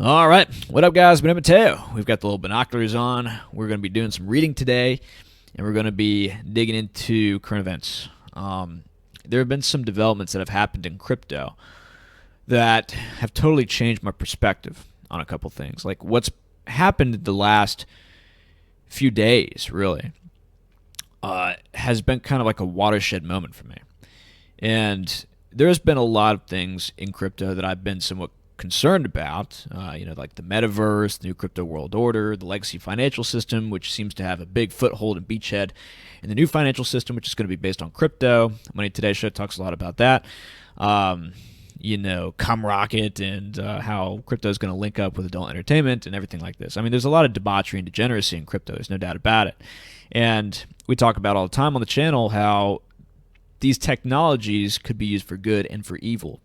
All right, what up, guys? Monero Matteo. We've got the little binoculars on. We're going to be doing some reading today, and we're going to be digging into current events. There have been some developments that have happened in crypto that have totally changed my perspective on a couple things. Like what's happened in the last few days, really, has been kind of like a watershed moment for me. And there's been a lot of things in crypto that I've been somewhat concerned about, like the metaverse, the new crypto world order, the legacy financial system, which seems to have a big foothold and beachhead, and the new financial system, which is going to be based on crypto. Money Today show talks a lot about that. Come Rocket and how crypto is going to link up with adult entertainment and everything like this. I mean, there's a lot of debauchery and degeneracy in crypto. There's no doubt about it. And we talk about all the time on the channel how these technologies could be used for good and for evil.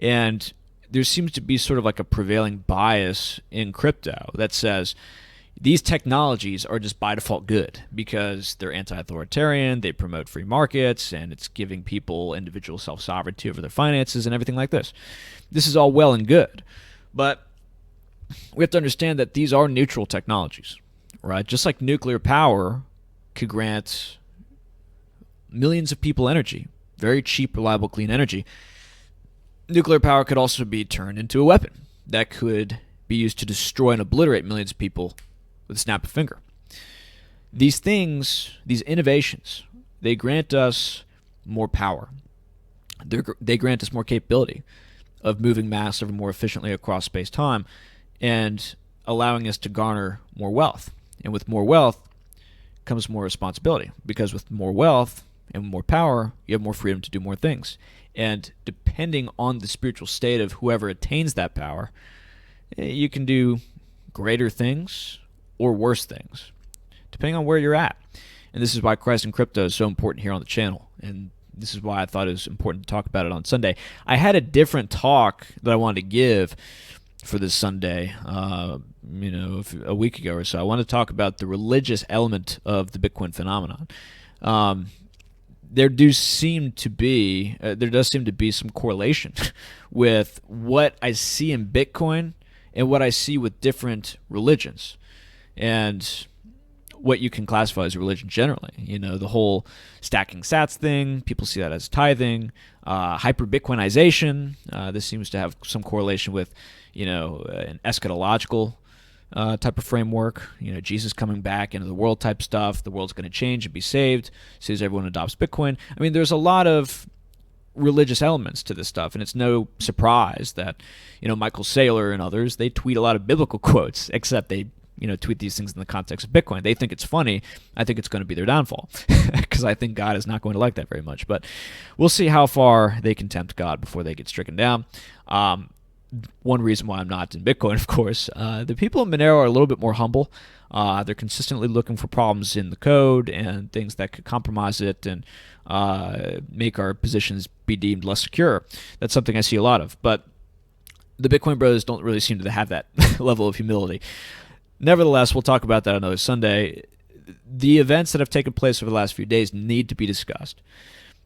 And there seems to be sort of like a prevailing bias in crypto that says these technologies are just by default good because they're anti-authoritarian, they promote free markets, and it's giving people individual self-sovereignty over their finances and everything like this. This is all well and good, but we have to understand that these are neutral technologies, right? Just like nuclear power could grant millions of people energy, very cheap, reliable, clean energy. Nuclear power could also be turned into a weapon that could be used to destroy and obliterate millions of people with a snap of a finger. These things, these innovations, they grant us more power. They grant us more capability of moving mass ever more efficiently across space-time and allowing us to garner more wealth. And with more wealth comes more responsibility, because with more wealth and more power, you have more freedom to do more things. And depending on the spiritual state of whoever attains that power, you can do greater things or worse things, depending on where you're at. And this is why Christ and crypto is so important here on the channel. And this is why I thought it was important to talk about it on Sunday. I had a different talk that I wanted to give for this Sunday, a week ago or so. I wanted to talk about the religious element of the Bitcoin phenomenon. There does seem to be some correlation with what I see in Bitcoin and what I see with different religions, and what you can classify as religion generally. The whole stacking sats thing, people see that as tithing, hyper-Bitcoinization. This seems to have some correlation with, an eschatological type of framework, Jesus coming back into the world type stuff. The world's going to change and be saved as soon as everyone adopts Bitcoin. I mean, there's a lot of religious elements to this stuff, and it's no surprise that, Michael Saylor and others, they tweet a lot of biblical quotes, except they, tweet these things in the context of Bitcoin. They think it's funny. I think it's going to be their downfall, because I think God is not going to like that very much. But we'll see how far they can tempt God before they get stricken down. One reason why I'm not in Bitcoin, of course, the people in Monero are a little bit more humble. They're consistently looking for problems in the code and things that could compromise it and make our positions be deemed less secure. That's something I see a lot of. But the Bitcoin bros don't really seem to have that level of humility. Nevertheless, we'll talk about that another Sunday. The events that have taken place over the last few days need to be discussed,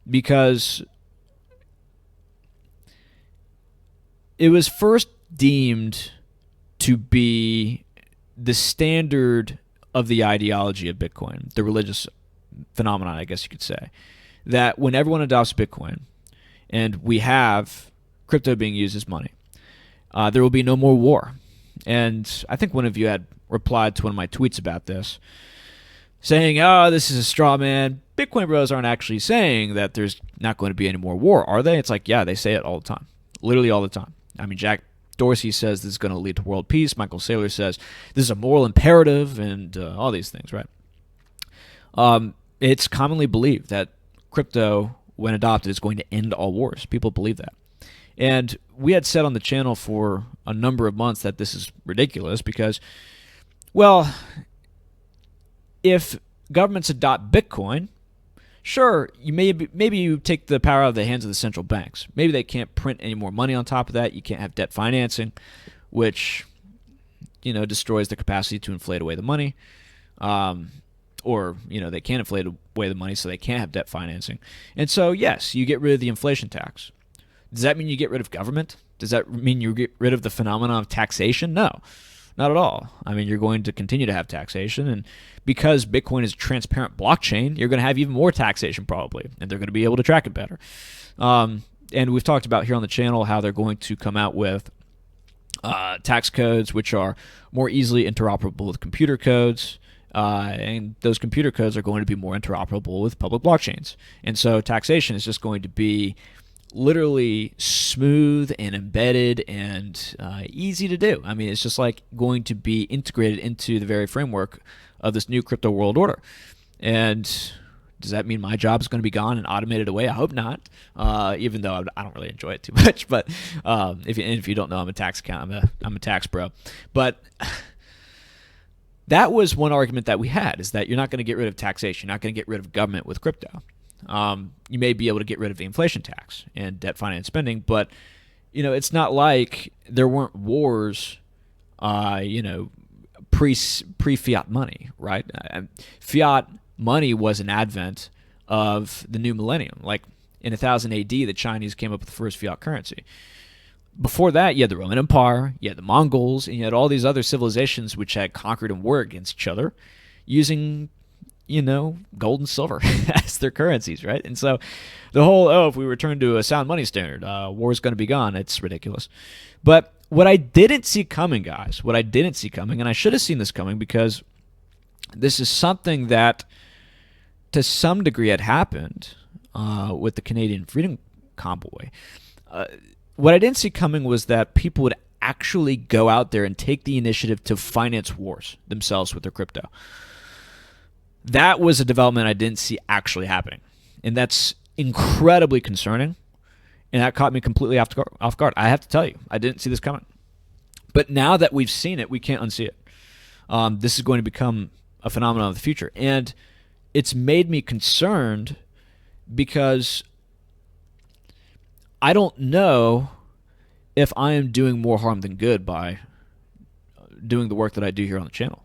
because it was first deemed to be the standard of the ideology of Bitcoin, the religious phenomenon, I guess you could say, that when everyone adopts Bitcoin and we have crypto being used as money, there will be no more war. And I think one of you had replied to one of my tweets about this, saying, this is a straw man. Bitcoin bros aren't actually saying that there's not going to be any more war, are they? It's like, yeah, they say it all the time, literally all the time. I mean, Jack Dorsey says this is going to lead to world peace. Michael Saylor says this is a moral imperative, and all these things, right? It's commonly believed that crypto, when adopted, is going to end all wars. People believe that. And we had said on the channel for a number of months that this is ridiculous because, well, if governments adopt Bitcoin, sure, maybe you take the power out of the hands of the central banks. Maybe they can't print any more money on top of that. You can't have debt financing, which, destroys the capacity to inflate away the money. Or, they can't inflate away the money, so they can't have debt financing. And so, yes, you get rid of the inflation tax. Does that mean you get rid of government? Does that mean you get rid of the phenomenon of taxation? No, not at all. I mean, you're going to continue to have taxation, and because Bitcoin is a transparent blockchain, you're going to have even more taxation probably, and they're going to be able to track it better. And we've talked about here on the channel how they're going to come out with tax codes which are more easily interoperable with computer codes. And those computer codes are going to be more interoperable with public blockchains. And so taxation is just going to be literally smooth and embedded and easy to do. I mean, it's just like going to be integrated into the very framework of this new crypto world order. And does that mean my job is going to be gone and automated away? I hope not, even though I don't really enjoy it too much. But if you don't know, I'm a tax accountant. I'm a tax bro. But that was one argument that we had, is that you're not going to get rid of taxation. You're not going to get rid of government with crypto. You may be able to get rid of the inflation tax and debt finance spending, but it's not like there weren't wars, pre-fiat money, right? Fiat money was an advent of the new millennium. Like in 1000 AD, the Chinese came up with the first fiat currency. Before that, you had the Roman Empire, you had the Mongols, and you had all these other civilizations which had conquered and warred against each other using, gold and silver as their currencies, right? And so the whole, if we return to a sound money standard, war is going to be gone, it's ridiculous. But what I didn't see coming, guys, and I should have seen this coming because this is something that to some degree had happened with the Canadian Freedom Convoy. What I didn't see coming was that people would actually go out there and take the initiative to finance wars themselves with their crypto. That was a development I didn't see actually happening. And that's incredibly concerning. And that caught me completely off guard. I have to tell you, I didn't see this coming. But now that we've seen it, we can't unsee it. This is going to become a phenomenon of the future. And it's made me concerned because I don't know if I am doing more harm than good by doing the work that I do here on the channel.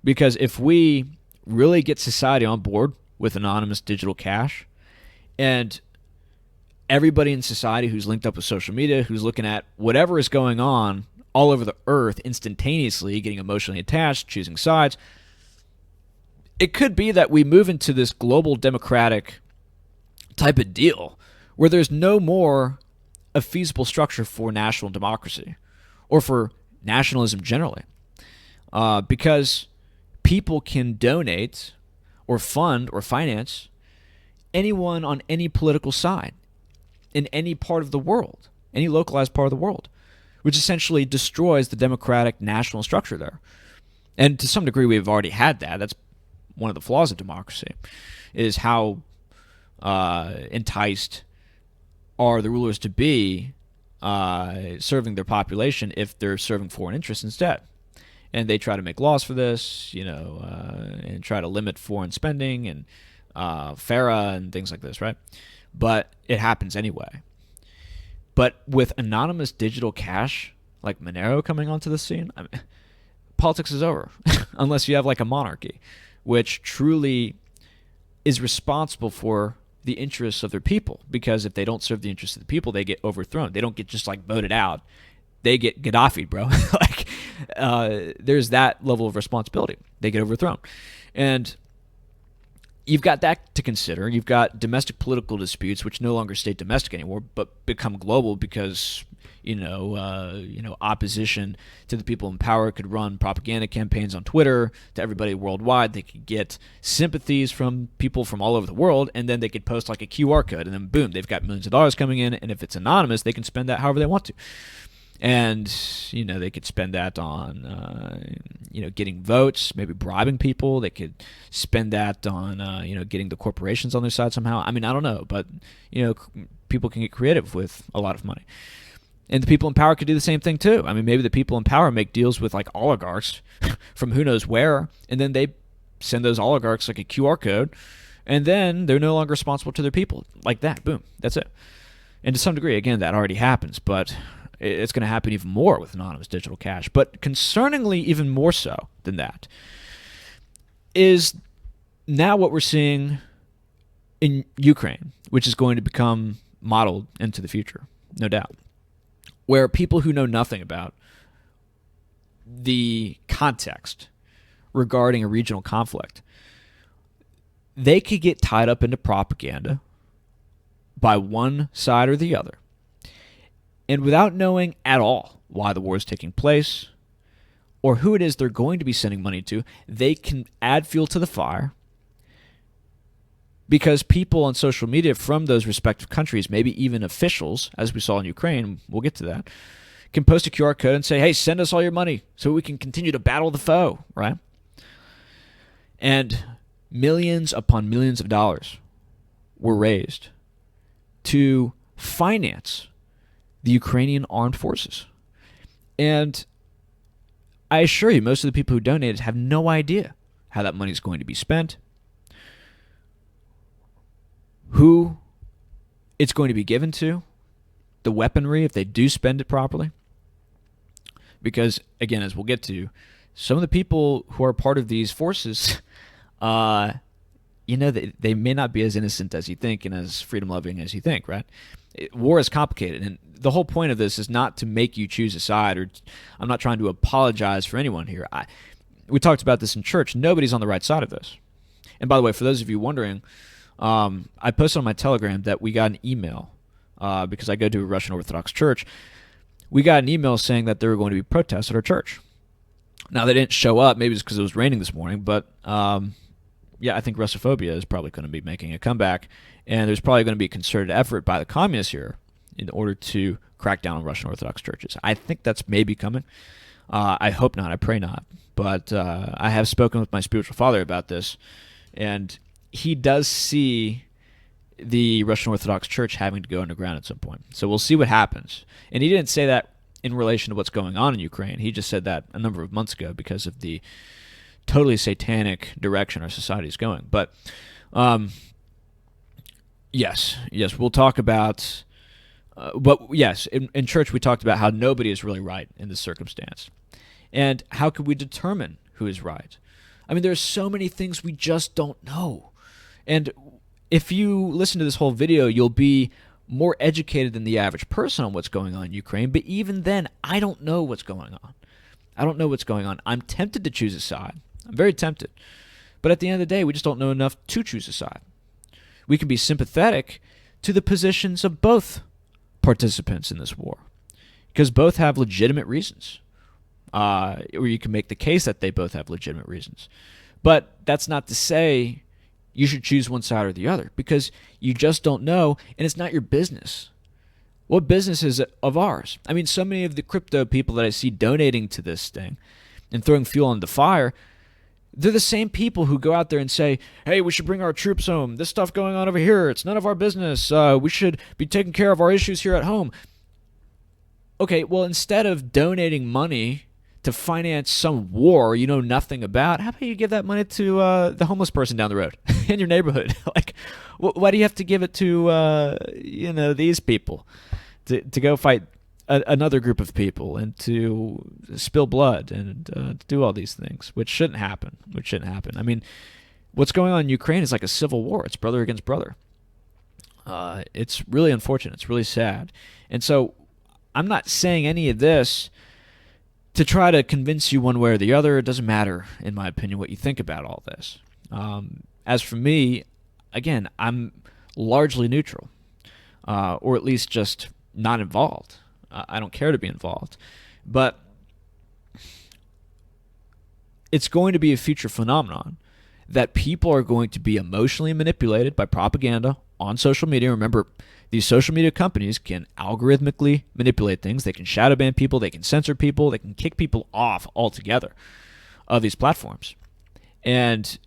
Because if we really get society on board with anonymous digital cash, and everybody in society who's linked up with social media, who's looking at whatever is going on all over the earth instantaneously, getting emotionally attached, choosing sides, it could be that we move into this global democratic type of deal where there's no more a feasible structure for national democracy or for nationalism generally. Because people can donate or fund or finance anyone on any political side in any part of the world, any localized part of the world, which essentially destroys the democratic national structure there. And to some degree, we've already had that. That's one of the flaws of democracy, is how enticed are the rulers to be serving their population if they're serving foreign interests instead. And they try to make laws for this, and try to limit foreign spending and FARA and things like this, right? But it happens anyway. But with anonymous digital cash like Monero coming onto the scene, I mean, politics is over unless you have like a monarchy, which truly is responsible for the interests of their people. Because if they don't serve the interests of the people, they get overthrown. They don't get just like voted out. They get Gaddafi, bro. There's that level of responsibility. They get overthrown. And you've got that to consider. You've got domestic political disputes, which no longer stay domestic anymore, but become global because, opposition to the people in power could run propaganda campaigns on Twitter to everybody worldwide. They could get sympathies from people from all over the world, and then they could post like a QR code, and then boom, they've got millions of dollars coming in, and if it's anonymous, they can spend that however they want to. And, they could spend that on, getting votes, maybe bribing people. They could spend that on, getting the corporations on their side somehow. I mean, I don't know. But, people can get creative with a lot of money. And the people in power could do the same thing, too. I mean, maybe the people in power make deals with, like, oligarchs from who knows where. And then they send those oligarchs, like, a QR code. And then they're no longer responsible to their people. Like that. Boom. That's it. And to some degree, again, that already happens. But it's going to happen even more with anonymous digital cash. But concerningly, even more so than that, is now what we're seeing in Ukraine, which is going to become modeled into the future, no doubt. where people who know nothing about the context regarding a regional conflict, they could get tied up into propaganda by one side or the other. And without knowing at all why the war is taking place or who it is they're going to be sending money to, they can add fuel to the fire, because people on social media from those respective countries, maybe even officials, as we saw in Ukraine, we'll get to that, can post a QR code and say, hey, send us all your money so we can continue to battle the foe, right? And millions upon millions of dollars were raised to finance the Ukrainian armed forces. And I assure you, most of the people who donated have no idea how that money is going to be spent, who it's going to be given to, the weaponry, if they do spend it properly. Because, again, as we'll get to, some of the people who are part of these forces, they may not be as innocent as you think and as freedom-loving as you think, right? War is complicated, and the whole point of this is not to make you choose a side, or I'm not trying to apologize for anyone here. We talked about this in church. Nobody's on the right side of this. And by the way, for those of you wondering, I posted on my Telegram that we got an email, because I go to a Russian Orthodox church. We got an email saying that there were going to be protests at our church. Now, they didn't show up. Maybe it's because it was raining this morning, but I think Russophobia is probably going to be making a comeback, and there's probably going to be a concerted effort by the communists here in order to crack down on Russian Orthodox churches. I think that's maybe coming. I hope not. I pray not. But I have spoken with my spiritual father about this, and he does see the Russian Orthodox Church having to go underground at some point. So we'll see what happens. And he didn't say that in relation to what's going on in Ukraine. He just said that a number of months ago because of the totally satanic direction our society is going. But yes, we'll talk about... in church we talked about how nobody is really right in this circumstance. And how could we determine who is right? I mean, there's so many things we just don't know. And if you listen to this whole video, you'll be more educated than the average person on what's going on in Ukraine. But even then, I don't know what's going on. I'm tempted to choose a side. I'm very tempted. But at the end of the day, we just don't know enough to choose a side. We can be sympathetic to the positions of both participants in this war, because both have legitimate reasons. Or you can make the case that they both have legitimate reasons. But that's not to say you should choose one side or the other, because you just don't know, and it's not your business. What business is it of ours? I mean, so many of the crypto people that I see donating to this thing and throwing fuel on the fire, they're the same people who go out there and say, hey, we should bring our troops home. This stuff going on over here, it's none of our business. We should be taking care of our issues here at home. Okay, well, instead of donating money to finance some war you know nothing about, how about you give that money to the homeless person down the road in your neighborhood? Like, why do you have to give it to these people to go fight another group of people and to spill blood and to do all these things, which shouldn't happen. I mean, what's going on in Ukraine is like a civil war. It's brother against brother. It's really unfortunate. It's really sad. And so I'm not saying any of this to try to convince you one way or the other. It doesn't matter, in my opinion, what you think about all this. As for me, again, I'm largely neutral, or at least just not involved. I don't care to be involved. But it's going to be a future phenomenon that people are going to be emotionally manipulated by propaganda on social media. Remember, these social media companies can algorithmically manipulate things. They can shadow ban people. They can censor people. They can kick people off altogether of these platforms. And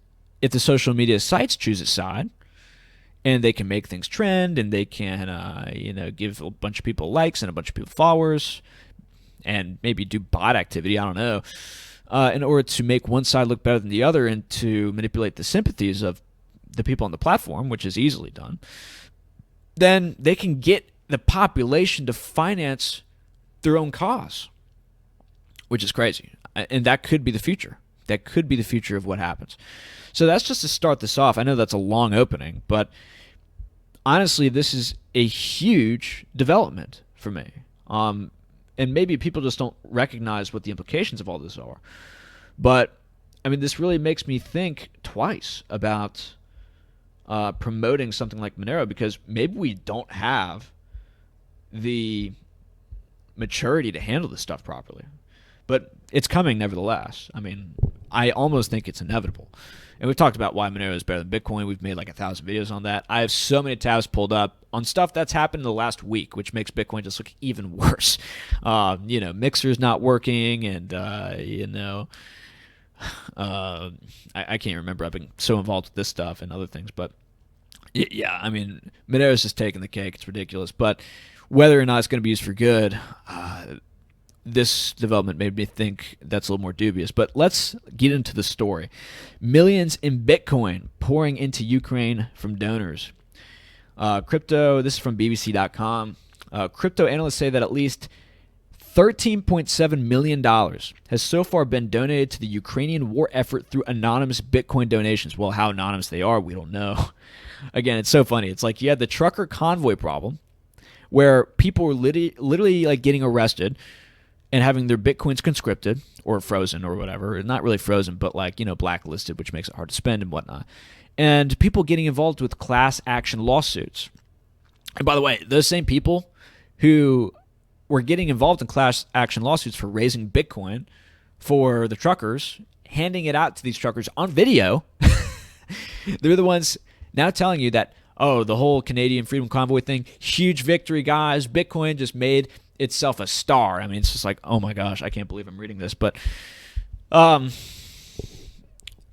if the social media sites choose a side, and they can make things trend, and they can, give a bunch of people likes and a bunch of people followers, and maybe do bot activity, I don't know, in order to make one side look better than the other and to manipulate the sympathies of the people on the platform, which is easily done, then they can get the population to finance their own cause, which is crazy. And that could be the future. That could be the future of what happens. So that's just to start this off. I know that's a long opening, but honestly, this is a huge development for me. and maybe people just don't recognize what the implications of all this are. But I mean, this really makes me think twice about promoting something like Monero, because maybe we don't have the maturity to handle this stuff properly. But it's coming nevertheless. I mean, I almost think it's inevitable. And we've talked about why Monero is better than Bitcoin. We've made like 1,000 videos on that. I have so many tabs pulled up on stuff that's happened in the last week, which makes Bitcoin just look even worse. Mixer's not working, and I can't remember. I've been so involved with this stuff and other things, but yeah, I mean, Monero's just taking the cake. It's ridiculous. But whether or not it's going to be used for good, this development made me think that's a little more dubious. But let's get into the story. Millions in Bitcoin pouring into Ukraine from donors. Crypto, this is from BBC.com. Crypto analysts say that at least $13.7 million has so far been donated to the Ukrainian war effort through anonymous Bitcoin donations. Well, how anonymous they are, we don't know. Again, it's so funny. It's like you had the trucker convoy problem where people were literally like getting arrested and having their Bitcoins conscripted or frozen or whatever. Not really frozen, but like, blacklisted, which makes it hard to spend and whatnot. And people getting involved with class action lawsuits. And by the way, those same people who were getting involved in class action lawsuits for raising Bitcoin for the truckers, handing it out to these truckers on video, they're the ones now telling you that, oh, the whole Canadian Freedom Convoy thing, huge victory, guys. Bitcoin just made itself a star. I mean, it's just like, oh my gosh, I can't believe I'm reading this. But now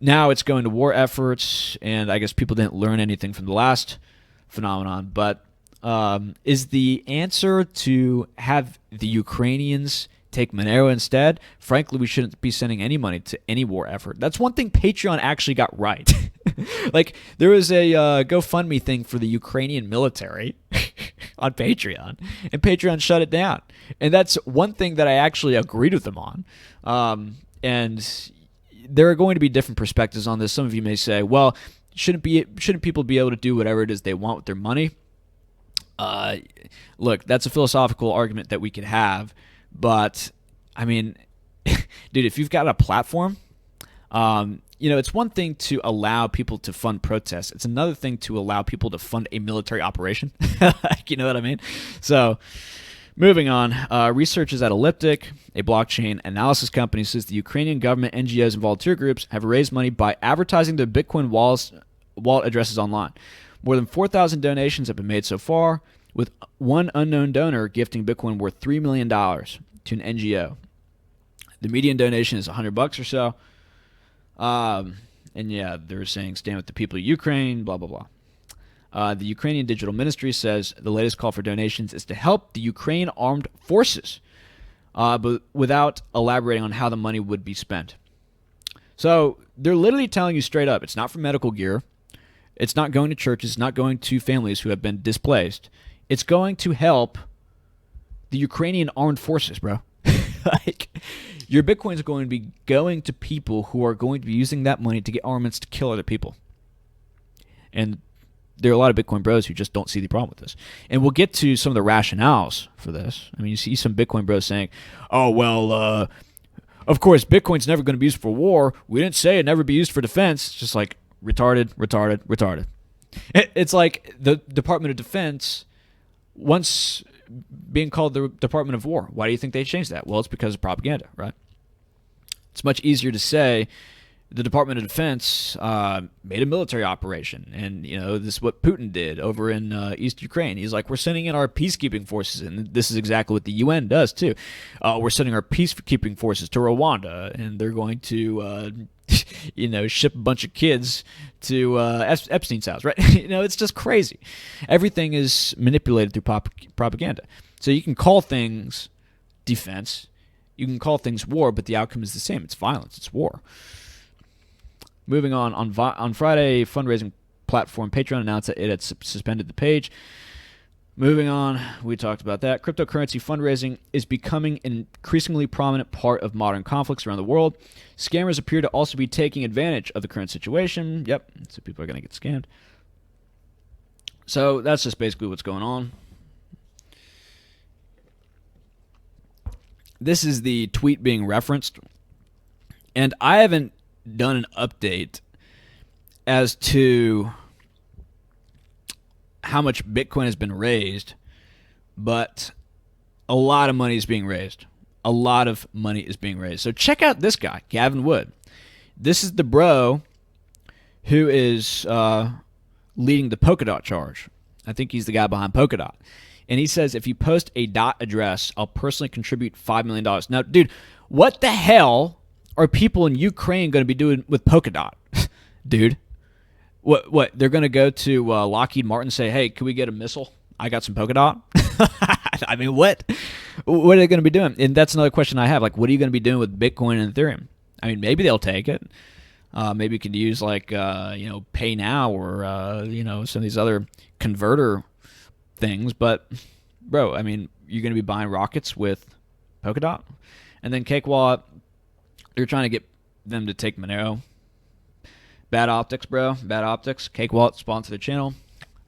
it's going to war efforts, and I guess people didn't learn anything from the last phenomenon. But is the answer to have the Ukrainians take Monero instead? Frankly, we shouldn't be sending any money to any war effort. That's one thing Patreon actually got right. Like, there was a GoFundMe thing for the Ukrainian military on Patreon, and Patreon shut it down. And that's one thing that I actually agreed with them on. And there are going to be different perspectives on this. Some of you may say, well, shouldn't people be able to do whatever it is they want with their money? Look, that's a philosophical argument that we could have, but I mean, dude, if you've got a platform, it's one thing to allow people to fund protests. It's another thing to allow people to fund a military operation. You know what I mean? So, moving on, researchers at Elliptic, a blockchain analysis company, says the Ukrainian government, NGOs, and volunteer groups have raised money by advertising their Bitcoin wallet addresses online. More than 4,000 donations have been made so far, with one unknown donor gifting Bitcoin worth $3 million to an NGO. The median donation is $100 or so. And yeah, they're saying stand with the people of Ukraine, blah, blah, blah. The Ukrainian Digital Ministry says the latest call for donations is to help the Ukraine armed forces, but without elaborating on how the money would be spent. So they're literally telling you straight up, it's not for medical gear. It's not going to churches. It's not going to families who have been displaced. It's going to help the Ukrainian armed forces, bro. Like, your Bitcoin is going to be going to people who are going to be using that money to get armaments to kill other people. And there are a lot of Bitcoin bros who just don't see the problem with this. And we'll get to some of the rationales for this. I mean, you see some Bitcoin bros saying, oh, well, of course, Bitcoin's never going to be used for war. We didn't say it'd never be used for defense. It's just like, retarded. It's like the Department of Defense once being called the Department of War. Why do you think they changed that? Well, it's because of propaganda, right? It's much easier to say the Department of Defense made a military operation, and this is what Putin did over in East Ukraine. He's like, we're sending in our peacekeeping forces, and this is exactly what the UN does too. We're sending our peacekeeping forces to Rwanda, and they're going to ship a bunch of kids to Epstein's house, right? It's just crazy. Everything is manipulated through propaganda. So you can call things defense, you can call things war, but the outcome is the same. It's violence. It's war. Moving on Friday, fundraising platform Patreon announced that it had suspended the page. Moving on, we talked about that. Cryptocurrency fundraising is becoming an increasingly prominent part of modern conflicts around the world. Scammers appear to also be taking advantage of the current situation. Yep, so people are going to get scammed. So that's just basically what's going on. this is the tweet being referenced, and I haven't done an update as to how much Bitcoin has been raised, but a lot of money is being raised. A lot of money is being raised. So check out this guy, Gavin Wood. This is the bro who is leading the Polkadot charge. I think he's the guy behind Polkadot. And he says, if you post a dot address, I'll personally contribute $5 million. Now, dude, what the hell are people in Ukraine going to be doing with Polkadot? Dude, what? They're going to go to Lockheed Martin and say, hey, can we get a missile? I got some Polkadot. I mean, what? What are they going to be doing? And that's another question I have. Like, what are you going to be doing with Bitcoin and Ethereum? I mean, maybe they'll take it. Maybe you could use like Pay Now or some of these other converter things. But bro, I mean, you're going to be buying rockets with Polkadot, and then Cake Wallet. You're trying to get them to take Monero. Bad optics, bro. Bad optics. Cake Wallet sponsor the channel.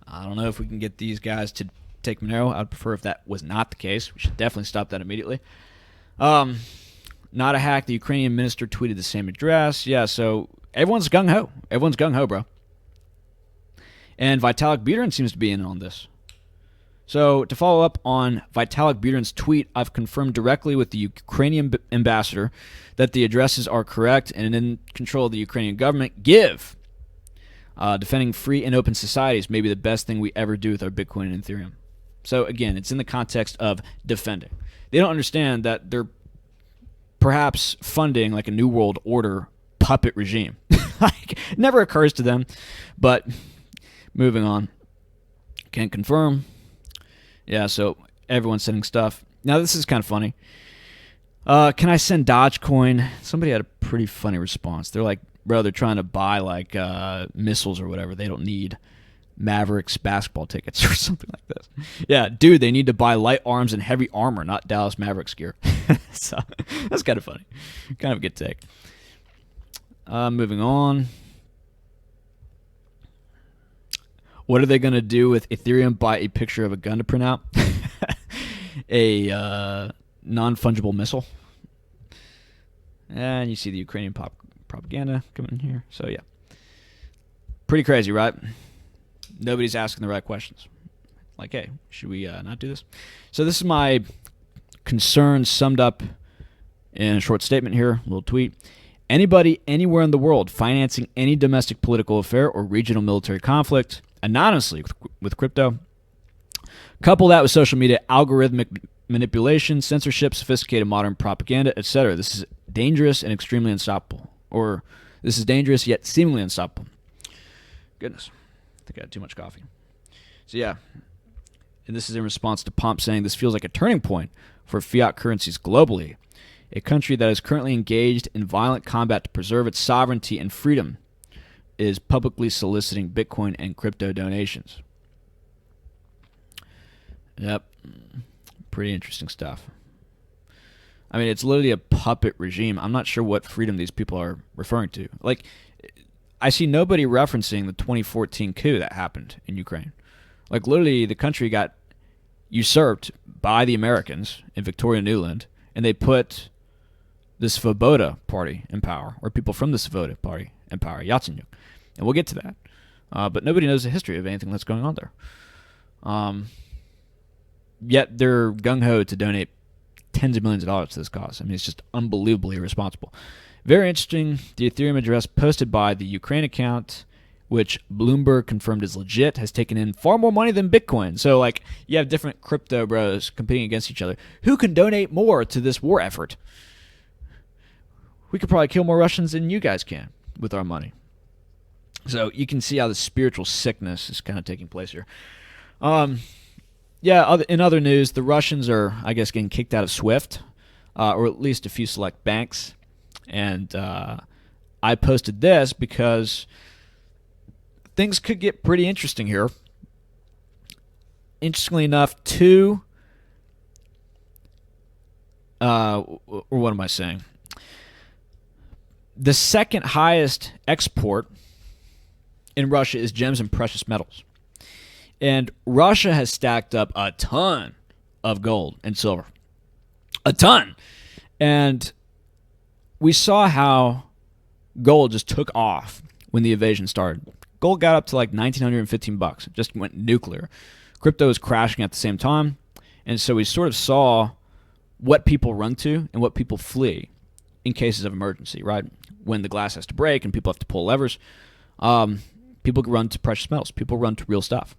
I don't know if we can get these guys to take Monero. I'd prefer if that was not the case. We should definitely stop that immediately. Not a hack. The Ukrainian minister tweeted the same address. Yeah, so everyone's gung-ho. Everyone's gung-ho, bro. And Vitalik Buterin seems to be in on this. So to follow up on Vitalik Buterin's tweet, I've confirmed directly with the Ukrainian ambassador that the addresses are correct and in control of the Ukrainian government. Give. Defending free and open societies may be the best thing we ever do with our Bitcoin and Ethereum. So again, it's in the context of defending. They don't understand that they're perhaps funding like a New World Order puppet regime. Like, never occurs to them. But moving on. Can't confirm. Yeah, so everyone's sending stuff. Now, this is kind of funny. Can I send Dogecoin? Somebody had a pretty funny response. They're like, bro, they're trying to buy like missiles or whatever. They don't need Mavericks basketball tickets or something like this. Yeah, dude, they need to buy light arms and heavy armor, not Dallas Mavericks gear. So that's kind of funny. Kind of a good take. Moving on. What are they going to do with Ethereum? Buy a picture of a gun to print out? A non-fungible missile? And you see the Ukrainian propaganda coming in here. So, yeah. Pretty crazy, right? Nobody's asking the right questions. Like, hey, should we not do this? So this is my concerns summed up in a short statement here, a little tweet. Anybody anywhere in the world financing any domestic political affair or regional military conflict anonymously with crypto, couple that with social media, algorithmic manipulation, censorship, sophisticated modern propaganda, etc. This is dangerous and extremely unstoppable. Or this is dangerous yet seemingly unstoppable. Goodness, I think I had too much coffee. So yeah, and this is in response to Pomp saying this feels like a turning point for fiat currencies globally. A country that is currently engaged in violent combat to preserve its sovereignty and freedom is publicly soliciting Bitcoin and crypto donations. Yep. Pretty interesting stuff. I mean, it's literally a puppet regime. I'm not sure what freedom these people are referring to. Like, I see nobody referencing the 2014 coup that happened in Ukraine. Like, literally, the country got usurped by the Americans in Victoria Nuland, and they put the Svoboda party in power, or people from the Svoboda party in power, Yatsenyuk. And we'll get to that. But nobody knows the history of anything that's going on there. Yet they're gung-ho to donate tens of millions of dollars to this cause. I mean, it's just unbelievably irresponsible. Very interesting. The Ethereum address posted by the Ukraine account, which Bloomberg confirmed is legit, has taken in far more money than Bitcoin. So, like, you have different crypto bros competing against each other. Who can donate more to this war effort? We could probably kill more Russians than you guys can with our money. So you can see how the spiritual sickness is kind of taking place here. In other news, the Russians are, I guess, getting kicked out of SWIFT, or at least a few select banks. And I posted this because things could get pretty interesting here. Interestingly enough, or what am I saying? The second highest export in Russia is gems and precious metals. And Russia has stacked up a ton of gold and silver. A ton. And we saw how gold just took off when the invasion started. Gold got up to like $1,915. It just went nuclear. Crypto was crashing at the same time. And so we sort of saw what people run to and what people flee in cases of emergency, right? When the glass has to break and people have to pull levers, people run to precious metals. People run to real stuff.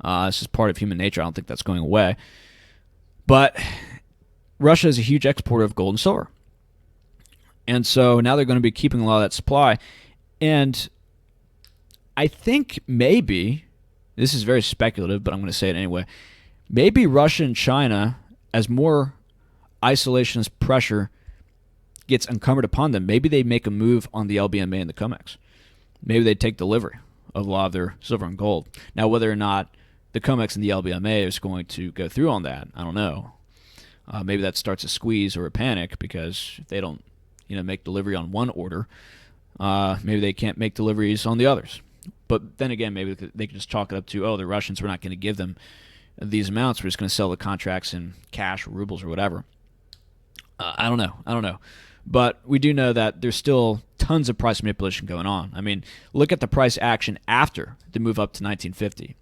This is part of human nature. I don't think that's going away. But Russia is a huge exporter of gold and silver. And so now they're going to be keeping a lot of that supply. And I think maybe, this is very speculative, but I'm going to say it anyway, maybe Russia and China, as more isolationist pressure gets incumbent upon them, maybe they make a move on the LBMA and the COMEX. Maybe they take delivery of a lot of their silver and gold. Now, whether or not the COMEX and the LBMA is going to go through on that, I don't know. Maybe that starts a squeeze or a panic because if they don't make delivery on one order, maybe they can't make deliveries on the others. But then again, maybe they can just chalk it up to, the Russians, we're not going to give them these amounts. We're just going to sell the contracts in cash or rubles or whatever. I don't know. But we do know that there's still tons of price manipulation going on. I mean, look at the price action after the move up to 1950,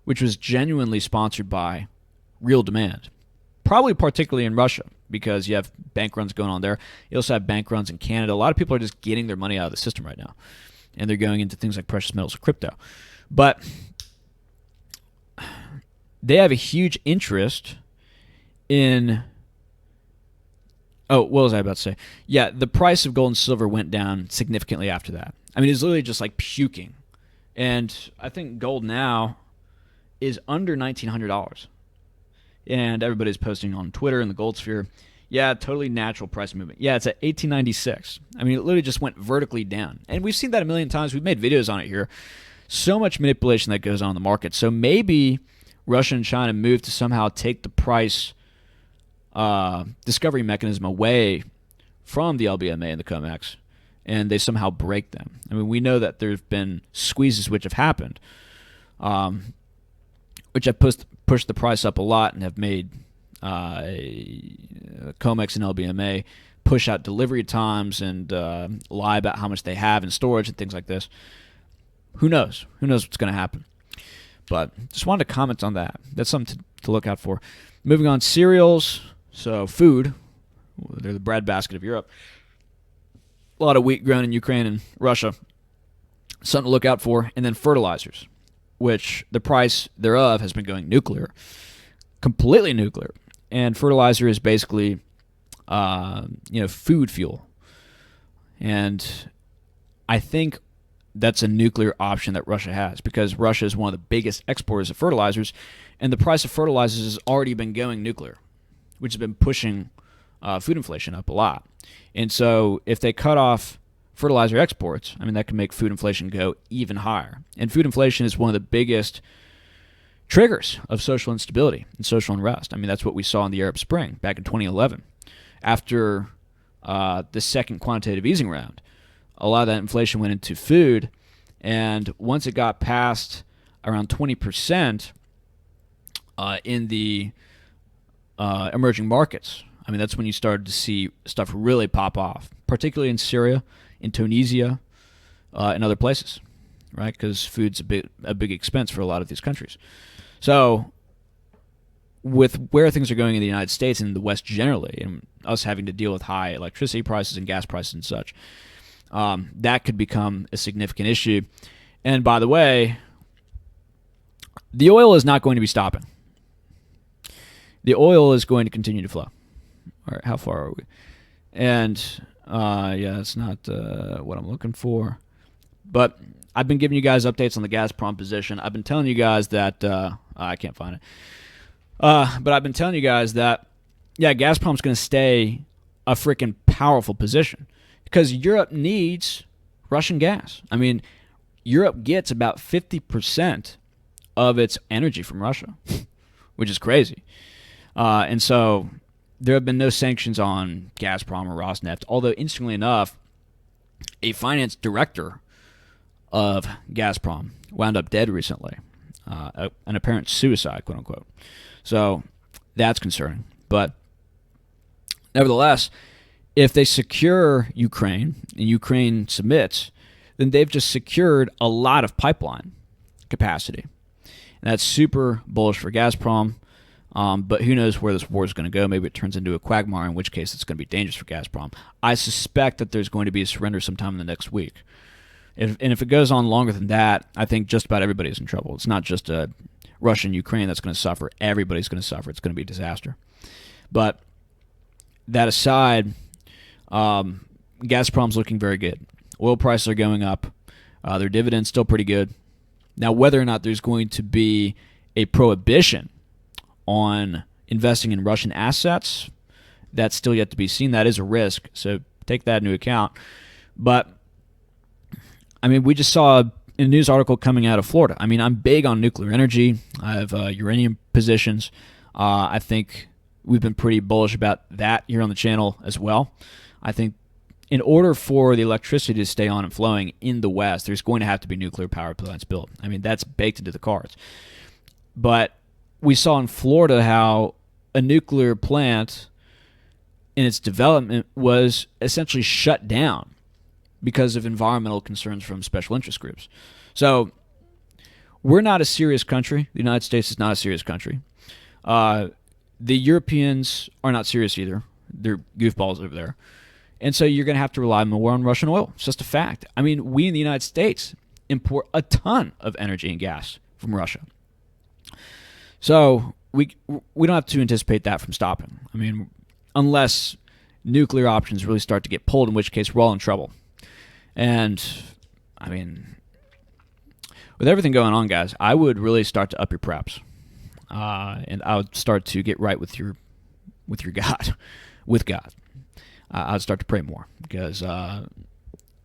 which was genuinely sponsored by real demand. Probably particularly in Russia, because you have bank runs going on there. You also have bank runs in Canada. A lot of people are just getting their money out of the system right now, and they're going into things like precious metals or crypto. But they have a huge interest in... Oh, what was I about to say? Yeah, the price of gold and silver went down significantly after that. I mean, it's literally just like puking. And I think gold now is under $1,900. And everybody's posting on Twitter and the Gold Sphere, yeah, totally natural price movement. Yeah, it's at 1896. I mean, it literally just went vertically down. And we've seen that a million times. We've made videos on it here. So much manipulation that goes on in the market. So maybe Russia and China move to somehow take the price discovery mechanism away from the LBMA and the COMEX, and they somehow break them. I mean, we know that there's been squeezes which have happened, which have pushed the price up a lot and have made COMEX and LBMA push out delivery times and lie about how much they have in storage and things like this. Who knows? Who knows what's going to happen? But just wanted to comment on that. That's something to look out for. Moving on, cereals. So food, they're the breadbasket of Europe. A lot of wheat grown in Ukraine and Russia. Something to look out for. And then fertilizers, which the price thereof has been going nuclear, completely nuclear. And fertilizer is basically, food fuel. And I think that's a nuclear option that Russia has, because Russia is one of the biggest exporters of fertilizers, and the price of fertilizers has already been going nuclear, which has been pushing food inflation up a lot. And so if they cut off fertilizer exports, I mean, that can make food inflation go even higher. And food inflation is one of the biggest triggers of social instability and social unrest. I mean, that's what we saw in the Arab Spring back in 2011. After the second quantitative easing round, a lot of that inflation went into food, and once it got past around 20% in the emerging markets, I mean, that's when you started to see stuff really pop off, particularly in Syria, in Tunisia, and other places, right? Because food's a big expense for a lot of these countries. So with where things are going in the United States and the West generally, and us having to deal with high electricity prices and gas prices and such, that could become a significant issue. And by the way, the oil is not going to be stopping. The oil is going to continue to flow. All right, how far are we? And it's not what I'm looking for. But I've been giving you guys updates on the Gazprom position. I've been telling you guys that I can't find it. But I've been telling you guys that Gazprom's going to stay a freaking powerful position, because Europe needs Russian gas. I mean, Europe gets about 50% of its energy from Russia, which is crazy. And so there have been no sanctions on Gazprom or Rosneft, although interestingly enough, a finance director of Gazprom wound up dead recently. An apparent suicide, quote unquote. So that's concerning. But Nevertheless, if they secure Ukraine and Ukraine submits, then they've just secured a lot of pipeline capacity. And that's super bullish for Gazprom. But who knows where this war is going to go? Maybe it turns into a quagmire, in which case it's going to be dangerous for Gazprom. I suspect that there's going to be a surrender sometime in the next week. And if it goes on longer than that, I think just about everybody's in trouble. It's not just Russia and Ukraine that's going to suffer. Everybody's going to suffer. It's going to be a disaster. But that aside, Gazprom's looking very good. Oil prices are going up. Their dividend's still pretty good. Now, whether or not there's going to be a prohibition on investing in Russian assets, that's still yet to be seen. That is a risk, so take that into account. But, I mean, we just saw a news article coming out of Florida. I mean, I'm big on nuclear energy. I have uranium positions. I think we've been pretty bullish about that here on the channel as well. I think in order for the electricity to stay on and flowing in the West, there's going to have to be nuclear power plants built. I mean, that's baked into the cards. But we saw in Florida how a nuclear plant in its development was essentially shut down because of environmental concerns from special interest groups. So we're not a serious country. The United States is not a serious country. The Europeans are not serious either. They're goofballs over there. And so you're going to have to rely more on Russian oil. It's just a fact. I mean, we in the United States import a ton of energy and gas from Russia. So we don't have to anticipate that from stopping. I mean, unless nuclear options really start to get pulled, in which case we're all in trouble. And, I mean, with everything going on, guys, I would really start to up your preps. And I would start to get right with your God, with God. I would start to pray more, because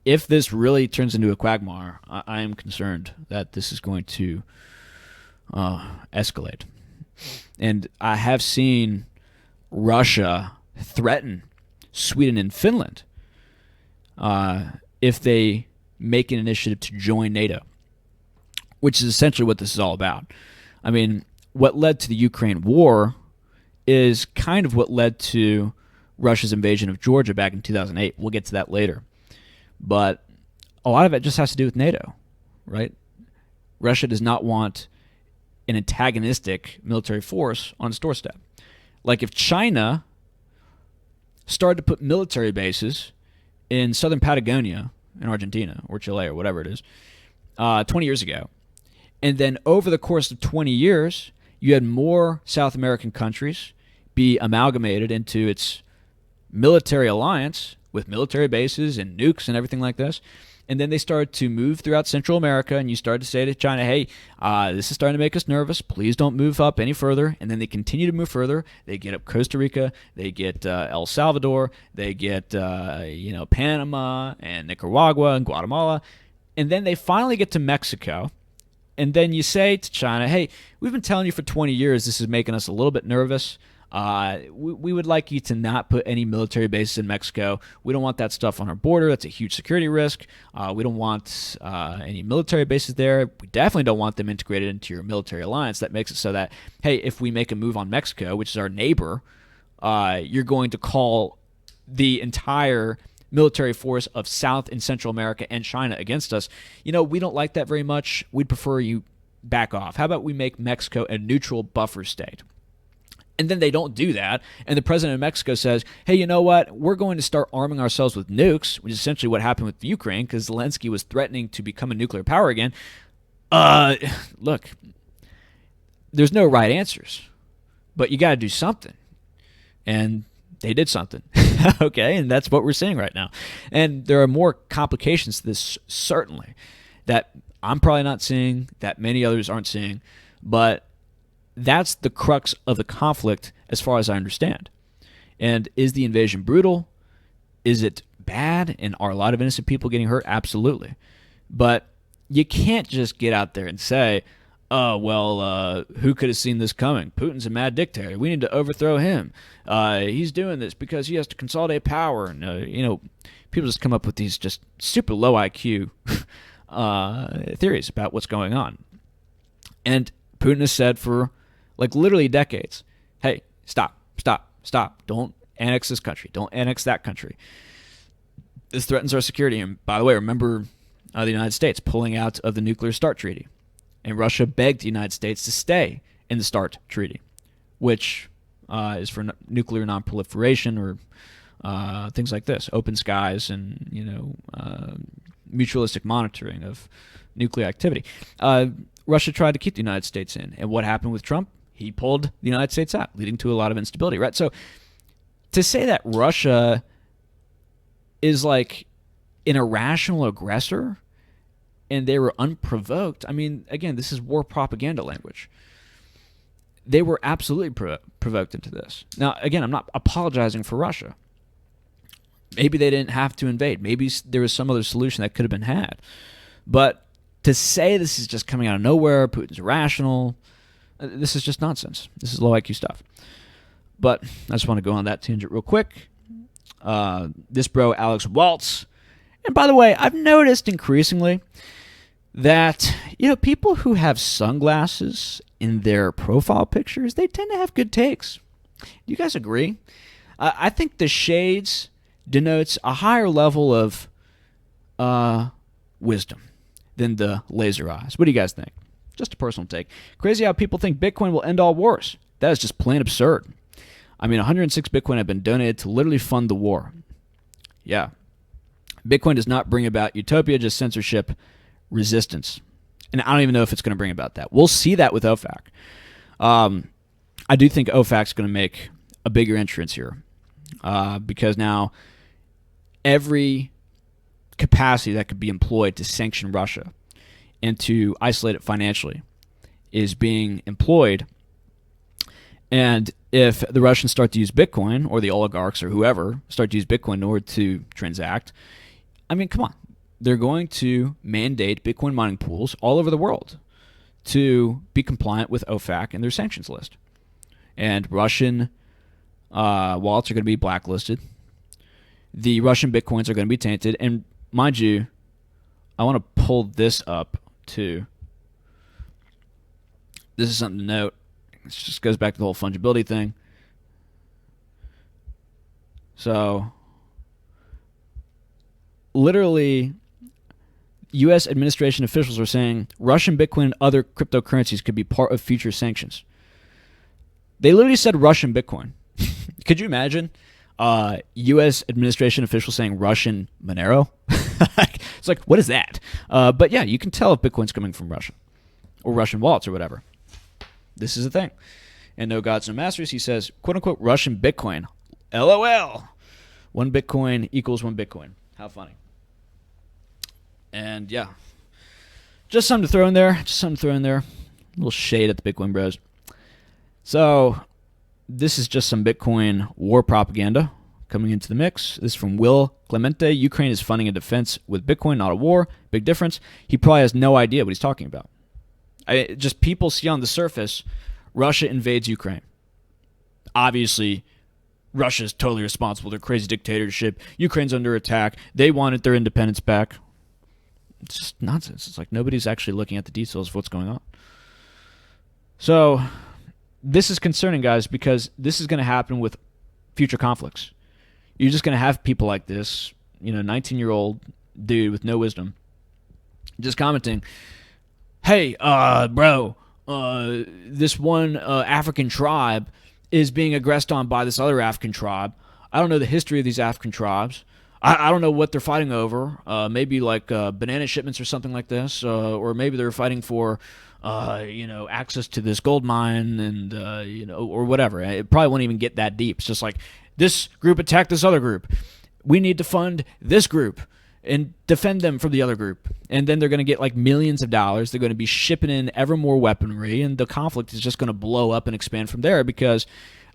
if this really turns into a quagmire, I am concerned that this is going to escalate. And I have seen Russia threaten Sweden and Finland if they make an initiative to join NATO, which is essentially what this is all about. I mean, what led to the Ukraine war is kind of what led to Russia's invasion of Georgia back in 2008. We'll get to that later. But a lot of it just has to do with NATO, right? Russia does not want an antagonistic military force on its doorstep. Like if China started to put military bases in southern Patagonia in Argentina or Chile or whatever it is 20 years ago, and then over the course of 20 years, you had more South American countries be amalgamated into its military alliance with military bases and nukes and everything like this. And then they started to move throughout Central America, and you started to say to China, hey, this is starting to make us nervous. Please don't move up any further. And then they continue to move further. They get up Costa Rica. They get El Salvador. They get Panama and Nicaragua and Guatemala. And then they finally get to Mexico. And then you say to China, hey, we've been telling you for 20 years this is making us a little bit nervous. We would like you to not put any military bases in Mexico. We don't want that stuff on our border. That's a huge security risk. We don't want any military bases there. We definitely don't want them integrated into your military alliance. That makes it so that, hey, if we make a move on Mexico, which is our neighbor, you're going to call the entire military force of South and Central America and China against us. You know, we don't like that very much. We'd prefer you back off. How about we make Mexico a neutral buffer state? And then they don't do that, and the president of Mexico says, hey, you know what? We're going to start arming ourselves with nukes, which is essentially what happened with Ukraine, because Zelensky was threatening to become a nuclear power again. Look, there's no right answers, but you got to do something. And they did something, okay? And that's what we're seeing right now. And there are more complications to this, certainly, that I'm probably not seeing, that many others aren't seeing, but that's the crux of the conflict as far as I understand. And is the invasion brutal? Is it bad? And are a lot of innocent people getting hurt? Absolutely. But you can't just get out there and say, oh, well, who could have seen this coming? Putin's a mad dictator. We need to overthrow him. He's doing this because he has to consolidate power. And, people just come up with these just super low IQ theories about what's going on. And Putin has said for like literally decades, hey, stop. Don't annex this country. Don't annex that country. This threatens our security. And by the way, remember the United States pulling out of the Nuclear START Treaty. And Russia begged the United States to stay in the START Treaty, which is for nuclear nonproliferation or things like this, open skies and mutualistic monitoring of nuclear activity. Russia tried to keep the United States in, and what happened with Trump? He pulled the United States out, leading to a lot of instability, right? So to say that Russia is like an irrational aggressor and they were unprovoked, I mean, again, this is war propaganda language. They were absolutely provoked into this. Now, again, I'm not apologizing for Russia. Maybe they didn't have to invade. Maybe there was some other solution that could have been had. But to say this is just coming out of nowhere, Putin's irrational, this is just nonsense. This is low IQ stuff. But I just want to go on that tangent real quick. This bro, Alex Waltz. And by the way, I've noticed increasingly that, people who have sunglasses in their profile pictures, they tend to have good takes. Do you guys agree? I think the shades denotes a higher level of wisdom than the laser eyes. What do you guys think? Just a personal take. Crazy how people think Bitcoin will end all wars. That is just plain absurd. I mean, 106 Bitcoin have been donated to literally fund the war. Yeah. Bitcoin does not bring about utopia, just censorship, resistance. And I don't even know if it's going to bring about that. We'll see that with OFAC. I do think OFAC's going to make a bigger entrance here because now every capacity that could be employed to sanction Russia and to isolate it financially is being employed. And if the Russians start to use Bitcoin, or the oligarchs or whoever start to use Bitcoin in order to transact, I mean, come on. They're going to mandate Bitcoin mining pools all over the world to be compliant with OFAC and their sanctions list. And Russian wallets are going to be blacklisted. The Russian Bitcoins are going to be tainted. And mind you, I want to pull this up too. This is something to note. This just goes back to the whole fungibility thing. So, literally, U.S. administration officials are saying Russian Bitcoin and other cryptocurrencies could be part of future sanctions. They literally said Russian Bitcoin. Could you imagine U.S. administration officials saying Russian Monero? It's like, what is that? But yeah, you can tell if Bitcoin's coming from Russia or Russian wallets or whatever. This is the thing. And no gods, no masters, he says, quote unquote, Russian Bitcoin. LOL. 1 Bitcoin equals 1 Bitcoin. How funny. And yeah, just something to throw in there. A little shade at the Bitcoin bros. So this is just some Bitcoin war propaganda coming into the mix. This is from Will Clemente. Ukraine is funding a defense with Bitcoin, not a war. Big difference. He probably has no idea what he's talking about. Just people see on the surface, Russia invades Ukraine. Obviously, Russia's totally responsible. Their crazy dictatorship. Ukraine's under attack. They wanted their independence back. It's just nonsense. It's like nobody's actually looking at the details of what's going on. So this is concerning, guys, because this is going to happen with future conflicts. You're just going to have people like this, 19-year-old dude with no wisdom, just commenting, hey, bro, this one African tribe is being aggressed on by this other African tribe. I don't know the history of these African tribes. I don't know what they're fighting over. Maybe like banana shipments or something like this, or maybe they're fighting for, access to this gold mine and or whatever. It probably won't even get that deep. It's just like this group attacked this other group. We need to fund this group and defend them from the other group. And then they're going to get like millions of dollars. They're going to be shipping in ever more weaponry, and the conflict is just going to blow up and expand from there because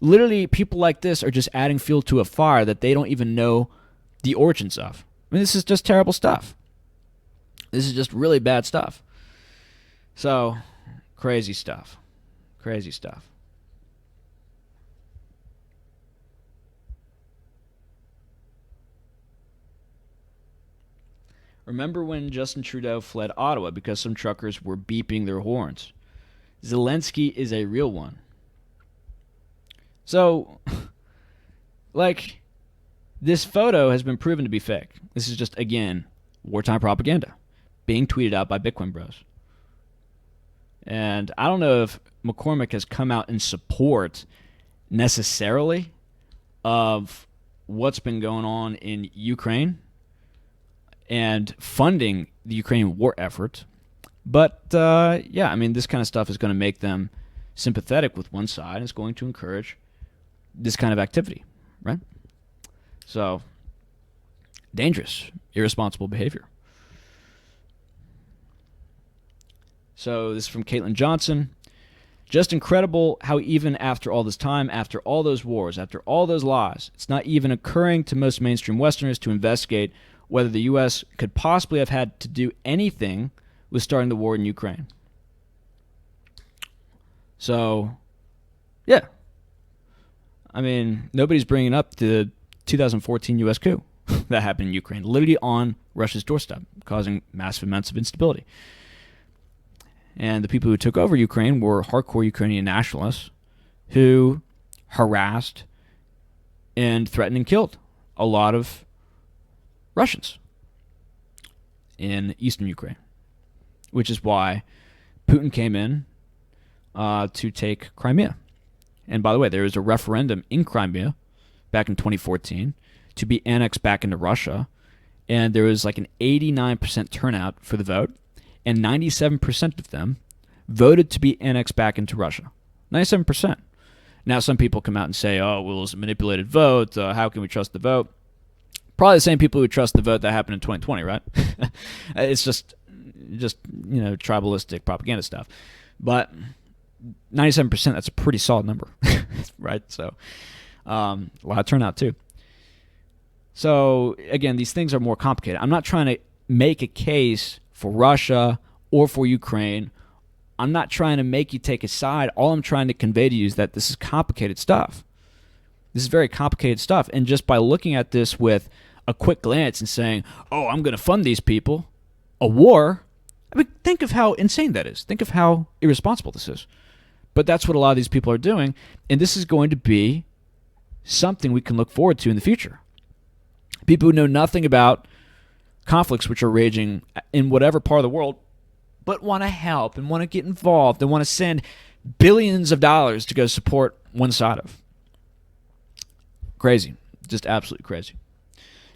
literally people like this are just adding fuel to a fire that they don't even know the origins of. I mean, this is just terrible stuff. This is just really bad stuff. So, crazy stuff. Crazy stuff. Remember when Justin Trudeau fled Ottawa because some truckers were beeping their horns? Zelensky is a real one. So, Like, this photo has been proven to be fake. This is just, again, wartime propaganda being tweeted out by Bitcoin bros. And I don't know if McCormick has come out in support necessarily of what's been going on in Ukraine and funding the Ukrainian war effort. But, yeah, I mean, this kind of stuff is going to make them sympathetic with one side, and it's going to encourage this kind of activity, right? So, dangerous, irresponsible behavior. So, this is from Caitlin Johnson. Just incredible how even after all this time, after all those wars, after all those lies, it's not even occurring to most mainstream Westerners to investigate whether the U.S. could possibly have had to do anything with starting the war in Ukraine. So, yeah. I mean, nobody's bringing up the 2014 U.S. coup that happened in Ukraine, literally on Russia's doorstep, causing massive amounts of instability. And the people who took over Ukraine were hardcore Ukrainian nationalists who harassed and threatened and killed a lot of Russians in eastern Ukraine, which is why Putin came in to take Crimea. And by the way, there was a referendum in Crimea back in 2014 to be annexed back into Russia, and there was like an 89% turnout for the vote, and 97% of them voted to be annexed back into Russia. 97%. Now some people come out and say, oh, well, it was a manipulated vote. How can we trust the vote? Probably the same people who trust the vote that happened in 2020, right? It's just tribalistic propaganda stuff. But 97%, that's a pretty solid number, right? So a lot of turnout too. So again, these things are more complicated. I'm not trying to make a case for Russia or for Ukraine. I'm not trying to make you take a side. All I'm trying to convey to you is that this is complicated stuff. This is very complicated stuff. And just by looking at this with a quick glance and saying, oh, I'm going to fund these people, a war, I mean, think of how insane that is. Think of how irresponsible this is. But that's what a lot of these people are doing. And this is going to be something we can look forward to in the future. People who know nothing about conflicts which are raging in whatever part of the world, but want to help and want to get involved and want to send billions of dollars to go support one side of. Crazy. Just absolutely crazy.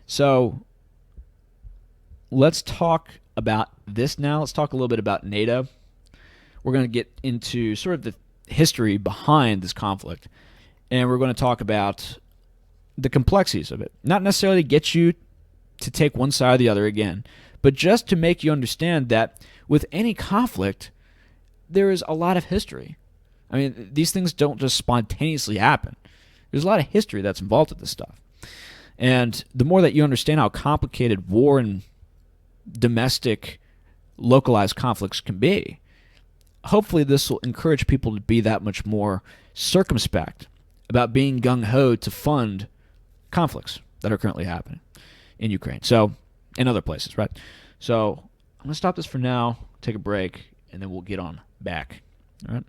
So let's talk about this now. Let's talk a little bit about NATO. We're going to get into sort of the history behind this conflict, and we're going to talk about the complexities of it. Not necessarily get you to take one side or the other again, but just to make you understand that with any conflict, there is a lot of history. I mean, these things don't just spontaneously happen. There's a lot of history that's involved with this stuff. And the more that you understand how complicated war and domestic, localized conflicts can be, hopefully this will encourage people to be that much more circumspect about being gung-ho to fund conflicts that are currently happening in Ukraine. So, in other places, right? So, I'm going to stop this for now, take a break, and then we'll get on back. All right?